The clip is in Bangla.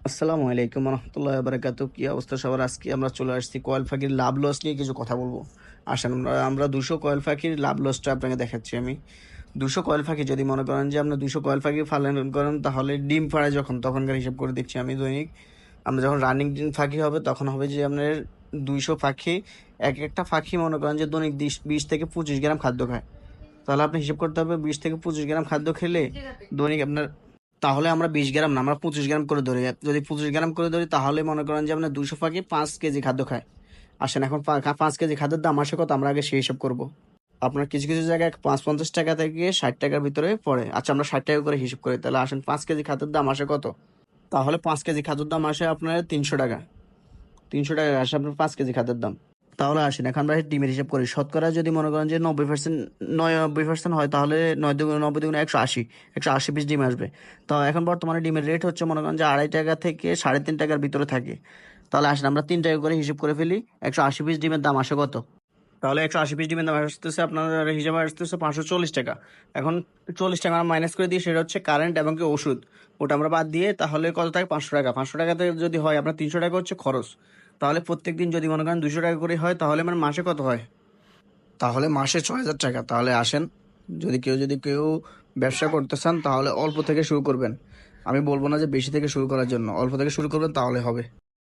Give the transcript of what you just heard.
আসসালামু আলাইকুম রহমতুল্লাহ বারাকাতু। কি অবস্থা সবার? আজকে আমরা চলে আসছি কয়েল পাখির লাভ লস নিয়ে কিছু কথা বলবো। আসেন আমরা 200 কয়েল পাখির লাভ লসটা আপনাকে দেখাচ্ছি আমি। 200 কয়েল পাখি যদি মনে করেন যে আপনার 200 কয়েল পাখি পালন করেন, তাহলে ডিম পাড়ে তখনকার হিসাব করে দিচ্ছি আমি দৈনিক। আমরা যখন রানিং ডিম পাখি হবে তখন হবে যে আপনার 200 পাখি, একটা পাখি মনে করেন যে দৈনিক 20 থেকে 25 গ্রাম খাদ্য খায়। তাহলে আপনি হিসাব করতে হবে 20 থেকে 25 গ্রাম খাদ্য খেলে দৈনিক আপনার, তাহলে আমরা 20 গ্রাম না, আমরা 25 গ্রাম করে ধরি। যদি 25 গ্রাম করে ধরি তাহলে মনে করেন যে আপনার 200 পাখি 5 কেজি খাদ্য খায়। আসেন এখন 5 কেজি খাদ্যের দাম আসে কত, আমরা আগে সেই হিসাব করবো। আপনার কিছু কিছু জায়গায় 50 টাকা থেকে 60 টাকার ভিতরে পড়ে। আচ্ছা আমরা 60 টাকা করে হিসাব করি, তাহলে আসেন 5 কেজি খাদ্যের দাম আসে কত। তাহলে 5 কেজি খাদ্যের দাম আসে আপনার 300 টাকা। 300 টাকা আসে আপনার 5 কেজি খাদ্যের দাম। তাহলে আসেন এখন আমরা ডিমের হিসাব করি। শতকরা যদি মনে করেন যে 90%, 90% হয়, তাহলে 9 দুগুণে 180, 180 পিস ডিম আসবে। তো এখন বর্তমানে ডিমের রেট হচ্ছে মনে করেন যে 2.5 টাকা থেকে 3.5 টাকার ভিতরে থাকে। তাহলে আসেন আমরা 3 টাকা করে হিসাব করে ফেলি, 180 পিস ডিমের দাম আসে কত। তাহলে 180 পিস ডিমের দাম আসতেছে আপনার হিসাবে আসতেছে 540 টাকা। এখন 40 টাকা আমরা মাইনাস করে দিই, সেটা হচ্ছে কারেন্ট এবং কি ওষুধ। ওটা আমরা বাদ দিয়ে তাহলে কত থাকে? 500 টাকা। 500 টাকাতে যদি হয় আপনার 300 টাকা হচ্ছে খরচ। তাহলে প্রত্যেকদিন যদি মনে করেন 200 টাকা করে হয়, তাহলে আমার মাসে কত হয়? তাহলে মাসে 6,000 টাকা। তাহলে আসেন, যদি কেউ ব্যবসা করতে চান তাহলে অল্প থেকে শুরু করবেন। আমি বলবো না যে বেশি থেকে শুরু করার জন্য, অল্প থেকে শুরু করবেন তাহলে হবে।